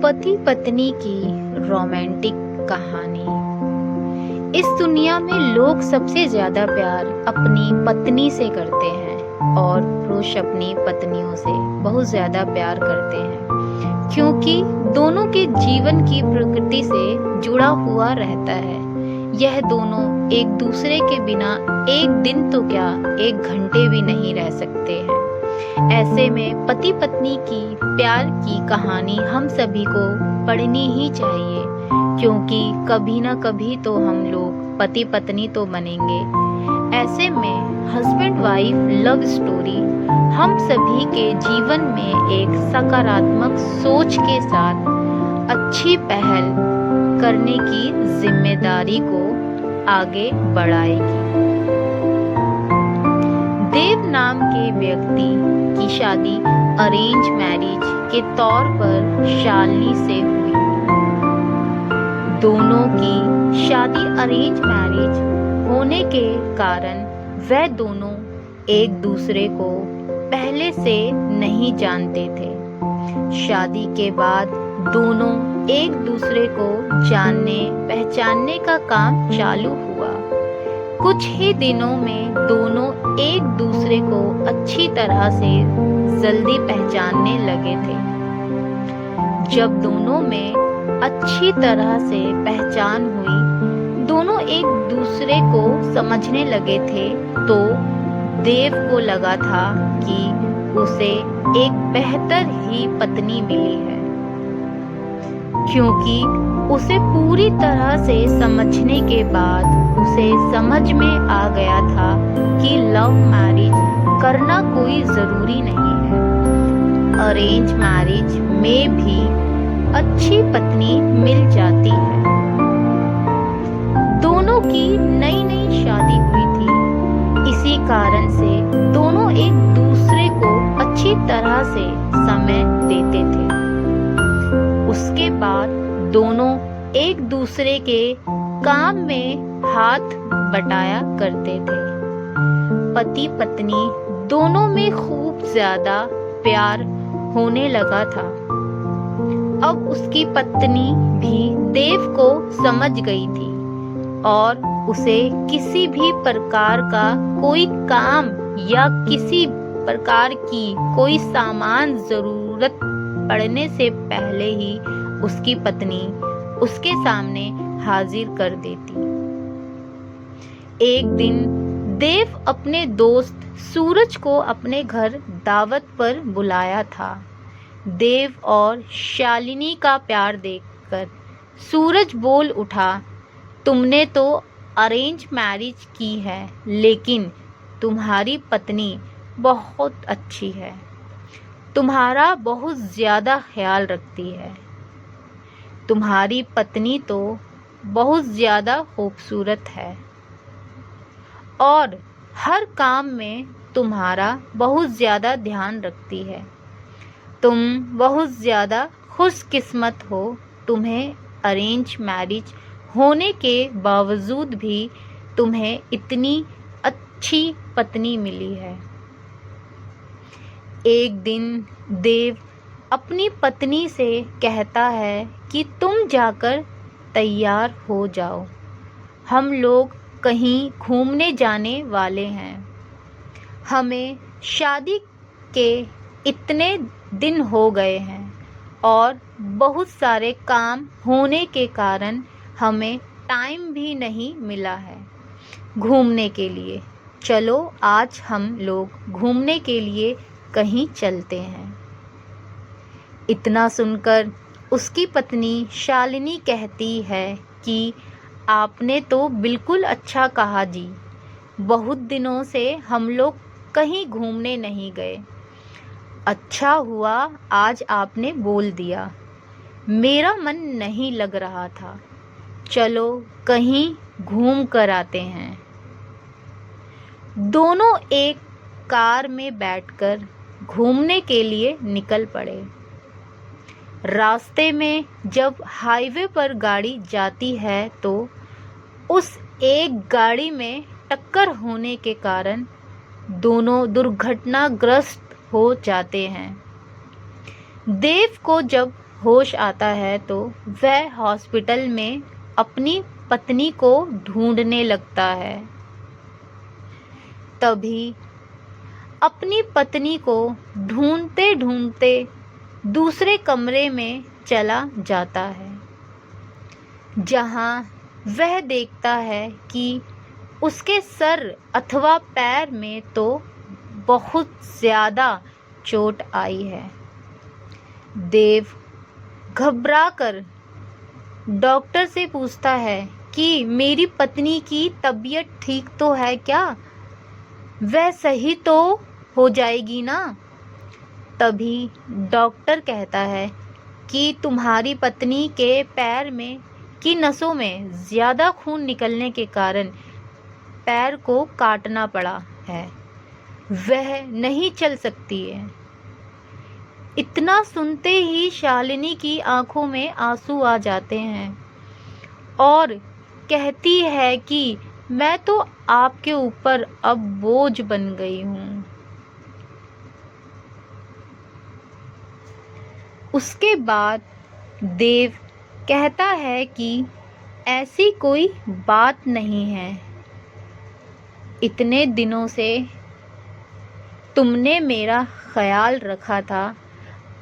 पति पत्नी की रोमांटिक कहानी। इस दुनिया में लोग सबसे ज्यादा प्यार अपनी पत्नी से करते हैं और पुरुष अपनी पत्नियों से बहुत ज्यादा प्यार करते हैं, क्योंकि दोनों के जीवन की प्रकृति से जुड़ा हुआ रहता है। यह दोनों एक दूसरे के बिना एक दिन तो क्या, एक घंटे भी नहीं रह सकते हैं। ऐसे में पति पत्नी की प्यार की कहानी हम सभी को पढ़नी ही चाहिए, क्योंकि कभी ना कभी तो हम लोग पति पत्नी तो बनेंगे। ऐसे में हस्बैंड वाइफ लव स्टोरी हम सभी के जीवन में एक सकारात्मक सोच के साथ अच्छी पहल करने की जिम्मेदारी को आगे बढ़ाएगी। देव नाम के व्यक्ति की शादी अरेंज मैरिज के तौर पर शालिनी से हुई। दोनों की शादी अरेंज मैरिज होने के कारण वह दोनों एक दूसरे को पहले से नहीं जानते थे। शादी के बाद दोनों एक दूसरे को जानने पहचानने का काम चालू हुआ। कुछ ही दिनों में दोनों एक दूसरे को अच्छी तरह से जल्दी पहचानने लगे थे। जब दोनों में अच्छी तरह से पहचान हुई, दोनों एक दूसरे को समझने लगे थे, तो देव को लगा था कि उसे एक बेहतर ही पत्नी मिली है, क्योंकि उसे पूरी तरह से समझने के बाद उसे समझ में आ गया था कि लव मैरिज करना कोई जरूरी नहीं है। अरेंज मैरिज में भी अच्छी पत्नी मिल जाती है। दोनों की नई नई शादी हुई थी, इसी कारण से दोनों एक दूसरे को अच्छी तरह से समय देते थे। उसके बाद दोनों एक दूसरे के काम में हाथ बटाया करते थे। पति पत्नी दोनों में खूब ज्यादा प्यार होने लगा था। अब उसकी पत्नी भी देव को समझ गई थी और उसे किसी भी प्रकार का कोई काम या किसी प्रकार की कोई सामान जरूरत पड़ने से पहले ही उसकी पत्नी उसके सामने हाजिर कर देती। एक दिन देव अपने दोस्त सूरज को अपने घर दावत पर बुलाया था। देव और शालिनी का प्यार देखकर सूरज बोल उठा, तुमने तो अरेंज मैरिज की है, लेकिन तुम्हारी पत्नी बहुत अच्छी है, तुम्हारा बहुत ज्यादा ख्याल रखती है। तुम्हारी पत्नी तो बहुत ज्यादा खूबसूरत है और हर काम में तुम्हारा बहुत ज्यादा ध्यान रखती है। तुम बहुत ज्यादा खुशकिस्मत हो, तुम्हें अरेंज मैरिज होने के बावजूद भी तुम्हें इतनी अच्छी पत्नी मिली है। एक दिन देव अपनी पत्नी से कहता है कि तुम जाकर तैयार हो जाओ, हम लोग कहीं घूमने जाने वाले हैं। हमें शादी के इतने दिन हो गए हैं और बहुत सारे काम होने के कारण हमें टाइम भी नहीं मिला है घूमने के लिए। चलो आज हम लोग घूमने के लिए कहीं चलते हैं। इतना सुनकर उसकी पत्नी शालिनी कहती है कि आपने तो बिल्कुल अच्छा कहा जी, बहुत दिनों से हम लोग कहीं घूमने नहीं गए। अच्छा हुआ आज आपने बोल दिया, मेरा मन नहीं लग रहा था। चलो कहीं घूम कर आते हैं। दोनों एक कार में बैठकर घूमने के लिए निकल पड़े। रास्ते में जब हाईवे पर गाड़ी जाती है तो उस एक गाड़ी में टक्कर होने के कारण दोनों दुर्घटनाग्रस्त हो जाते हैं। देव को जब होश आता है तो वह हॉस्पिटल में अपनी पत्नी को ढूंढने लगता है। तभी अपनी पत्नी को ढूंढते ढूंढते दूसरे कमरे में चला जाता है, जहां वह देखता है कि उसके सर अथवा पैर में तो बहुत ज़्यादा चोट आई है। देव घबराकर डॉक्टर से पूछता है कि मेरी पत्नी की तबीयत ठीक तो है क्या? वह सही तो हो जाएगी ना? तभी डॉक्टर कहता है कि तुम्हारी पत्नी के पैर में की नसों में ज़्यादा खून निकलने के कारण पैर को काटना पड़ा है, वह नहीं चल सकती है। इतना सुनते ही शालिनी की आंखों में आंसू आ जाते हैं और कहती है कि मैं तो आपके ऊपर अब बोझ बन गई हूँ। उसके बाद देव कहता है कि ऐसी कोई बात नहीं है, इतने दिनों से तुमने मेरा ख्याल रखा था,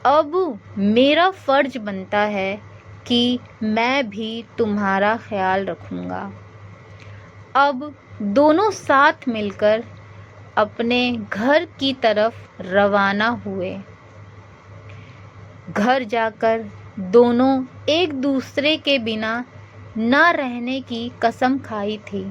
अब मेरा फ़र्ज बनता है कि मैं भी तुम्हारा ख्याल रखूँगा। अब दोनों साथ मिलकर अपने घर की तरफ रवाना हुए। घर जाकर दोनों एक दूसरे के बिना न रहने की कसम खाई थी।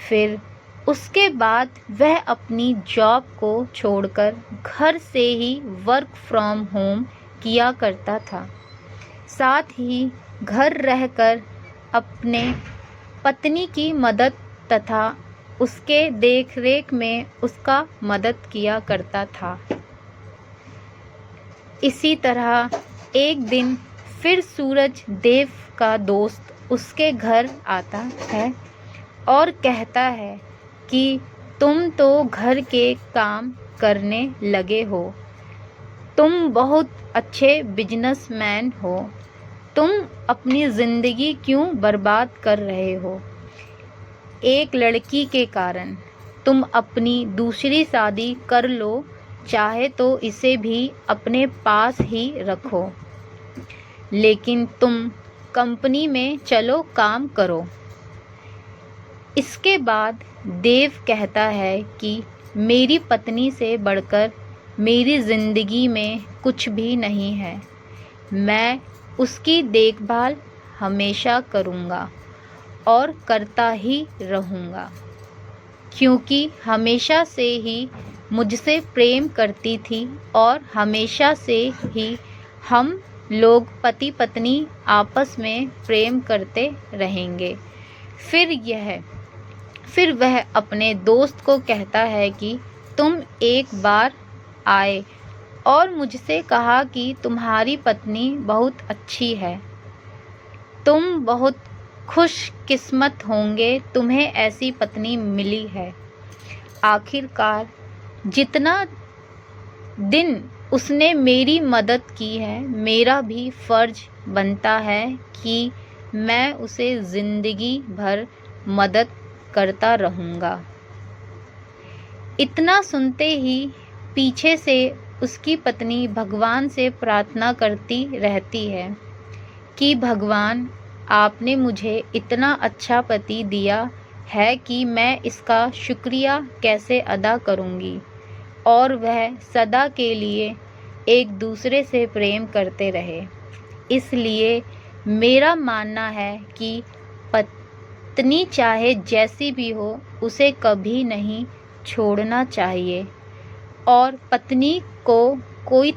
फिर उसके बाद वह अपनी जॉब को छोड़कर घर से ही वर्क फ्रॉम होम किया करता था। साथ ही घर रहकर अपने पत्नी की मदद तथा उसके देखरेख में उसका मदद किया करता था। इसी तरह एक दिन फिर सूरज देव का दोस्त उसके घर आता है और कहता है कि तुम तो घर के काम करने लगे हो, तुम बहुत अच्छे बिजनेसमैन हो, तुम अपनी ज़िंदगी क्यों बर्बाद कर रहे हो? एक लड़की के कारण तुम अपनी दूसरी शादी कर लो, चाहे तो इसे भी अपने पास ही रखो, लेकिन तुम कंपनी में चलो काम करो। इसके बाद देव कहता है कि मेरी पत्नी से बढ़कर मेरी ज़िंदगी में कुछ भी नहीं है, मैं उसकी देखभाल हमेशा करूँगा और करता ही रहूँगा, क्योंकि हमेशा से ही मुझसे प्रेम करती थी और हमेशा से ही हम लोग पति पत्नी आपस में प्रेम करते रहेंगे। फिर वह अपने दोस्त को कहता है कि तुम एक बार आए और मुझसे कहा कि तुम्हारी पत्नी बहुत अच्छी है, तुम बहुत खुशकिस्मत होंगे, तुम्हें ऐसी पत्नी मिली है। आखिरकार जितना दिन उसने मेरी मदद की है, मेरा भी फ़र्ज़ बनता है कि मैं उसे ज़िंदगी भर मदद करता रहूँगा। इतना सुनते ही पीछे से उसकी पत्नी भगवान से प्रार्थना करती रहती है कि भगवान, आपने मुझे इतना अच्छा पति दिया है कि मैं इसका शुक्रिया कैसे अदा करूँगी, और वह सदा के लिए एक दूसरे से प्रेम करते रहे। इसलिए मेरा मानना है कि पत्नी चाहे जैसी भी हो, उसे कभी नहीं छोड़ना चाहिए और पत्नी को कोई